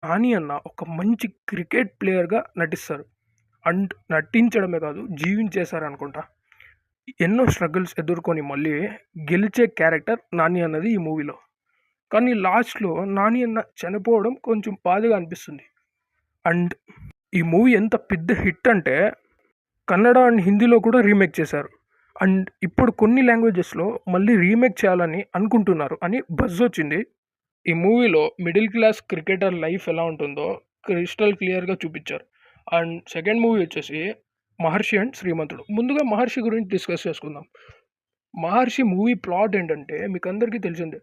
నాని అన్న ఒక మంచి క్రికెట్ ప్లేయర్‌గా నటిస్తారు. అండ్ నటించడమే కాదు జీవించేశారనుకుంటా. ఎన్నో స్ట్రగుల్స్ ఎదుర్కొని మళ్ళీ గెలిచే క్యారెక్టర్ నాని అన్నది ఈ మూవీలో. కానీ లాస్ట్‌లో నాని అన్న చనిపోవడం కొంచెం బాధగా అనిపిస్తుంది. అండ్ ఈ మూవీ ఎంత పెద్ద హిట్ అంటే కన్నడ అండ్ హిందీలో కూడా రీమేక్ చేశారు. అండ్ ఇప్పుడు కొన్ని లాంగ్వేజెస్‌లో మళ్ళీ రీమేక్ చేయాలని అనుకుంటున్నారు అని బజ్ వచ్చింది. ఈ మూవీలో మిడిల్ క్లాస్ క్రికెటర్ లైఫ్ ఎలా ఉంటుందో క్రిస్టల్ క్లియర్‌గా చూపిచ్చారు. అండ్ సెకండ్ మూవీ వచ్చేసి 'మహర్షి అండ్ శ్రీమంతుడు'. ముందుగా 'మహర్షి' గురించి డిస్కస్ చేసుకుందాం. 'మహర్షి' మూవీ ప్లాట్ ఏంటంటే మీకందరికీ తెలిసిందే.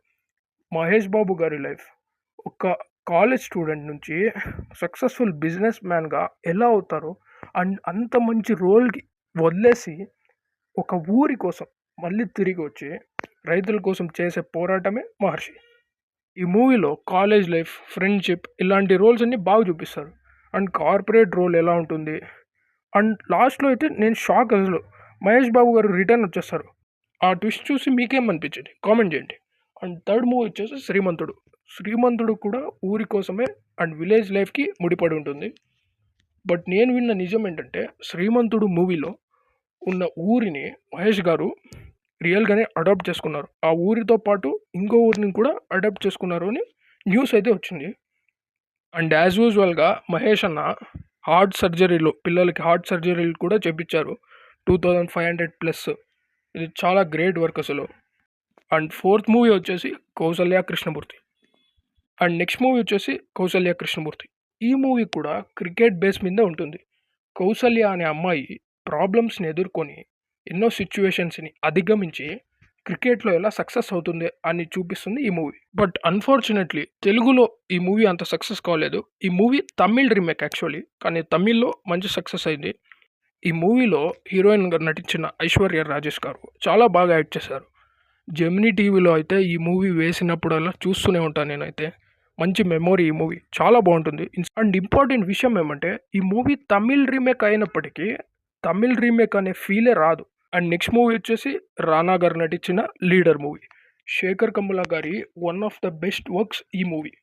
మహేష్ బాబు గారి లైఫ్. ఒక కాలేజ్ స్టూడెంట్ నుంచి సక్సెస్‌ఫుల్ బిజినెస్ మ్యాన్‌గా ఎలా అవుతారో అండ్ అంత మంచి రోల్‌కి వదిలేసి ఒక ఊరి కోసం మళ్ళీ తిరిగి వచ్చి రైతుల కోసం చేసే పోరాటమే 'మహర్షి'. ఈ మూవీలో కాలేజ్ లైఫ్, ఫ్రెండ్‌షిప్ ఇలాంటి రోల్స్ అన్నీ బాగా చూపిస్తారు. అండ్ కార్పొరేట్ రోల్ ఎలా ఉంటుంది. అండ్ లాస్ట్‌లో అయితే నేను షాక్ అసలు. మహేష్ బాబు గారు రిటర్న్ వచ్చేస్తారు. ఆ ట్విస్ట్ చూసి మీకేమనిపించింది? కామెంట్ చేయండి. అండ్ థర్డ్ మూవీ వచ్చేసి 'శ్రీమంతుడు'. 'శ్రీమంతుడు' కూడా ఊరి కోసమే అండ్ విలేజ్ లైఫ్‌కి ముడిపడి ఉంటుంది. బట్ నేను విన్న నిజం ఏంటంటే 'శ్రీమంతుడు' మూవీలో ఉన్న ఊరిని మహేష్ గారు రియల్‌గానే అడాప్ట్ చేసుకున్నారు. ఆ ఊరితో పాటు ఇంకో ఊరిని కూడా అడాప్ట్ చేసుకున్నారు అని న్యూస్ అయితే వచ్చింది. అండ్ యాజ్ యూజువల్‌గా మహేష్ అన్న పిల్లలకి హార్ట్ సర్జరీలు కూడా చేపిచ్చారు. 2500+. ఇది చాలా గ్రేట్ వర్క్ అసలు. అండ్ ఫోర్త్ మూవీ వచ్చేసి 'Kousalya Krishnamurthy'. And next movie వచ్చేసి 'కౌసల్య కృష్ణమూర్తి'. ఈ మూవీ కూడా క్రికెట్ బేస్ మీద ఉంటుంది. కౌసల్య అనే అమ్మాయి ప్రాబ్లమ్స్‌ని ఎదుర్కొని ఎన్నో సిట్యుయేషన్స్‌ని అధిగమించి క్రికెట్‌లో ఎలా సక్సెస్ అవుతుంది అని చూపిస్తుంది ఈ మూవీ. బట్ అన్‌ఫార్చునేట్‌లీ తెలుగులో ఈ మూవీ అంత సక్సెస్ కాలేదు. ఈ మూవీ తమిళ్ రీమేక్ యాక్చువల్లీ. కానీ తమిళ్‌లో మంచి సక్సెస్ అయింది. ఈ మూవీలో హీరోయిన్‌గా నటించిన ఐశ్వర్య రాజేష్ గారు చాలా బాగా యాక్ట్ చేశారు. జెమినీ టీవీలో అయితే ఈ మూవీ వేసినప్పుడల్లా చూస్తూనే ఉంటాను నేనైతే. మంచి మెమొరీ ఈ మూవీ. చాలా బాగుంటుంది. అండ్ ఇంపార్టెంట్ విషయం ఏమంటే ఈ మూవీ తమిళ్ రీమేక్ అయినప్పటికీ తమిళ్ రీమేక్ అనే ఫీలే రాదు. అండ్ నెక్స్ట్ మూవీ వచ్చేసి రానా గారు నటించిన 'లీడర్' మూవీ. శేఖర్ కమ్ముల గారి one of the best works ఈ మూవీ.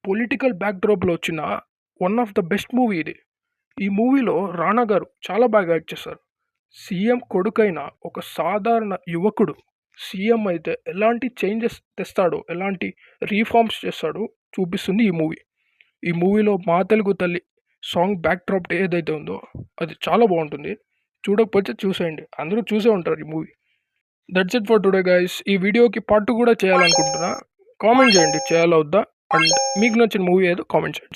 పొలిటికల్ బ్యాక్‌డ్రాప్‌లో వచ్చిన one of the best movie ఇది. ఈ మూవీలో రానా గారు చాలా బాగా యాక్ట్ చేశారు. సీఎం కొడుకైన ఒక సాధారణ యువకుడు సీఎం అయితే ఎలాంటి చేంజెస్ తెస్తాడో, ఎలాంటి రీఫార్మ్స్ చేస్తాడో చూపిస్తుంది ఈ మూవీ. ఈ మూవీలో 'మా తెలుగు తల్లి' సాంగ్ బ్యాక్‌డ్రాప్ ఏదైతే ఉందో అది చాలా బాగుంటుంది. చూడకపోతే చూసేయండి. అందరూ చూసే ఉంటారు ఈ movie. That's it for today guys. ఈ వీడియోకి పార్ట్ 2 కూడా చేయాలనుకుంటున్నా. కామెంట్ చేయండి చేయాలా వద్దా? అండ్ మీకు నచ్చిన మూవీ ఏదో కామెంట్ చేయండి.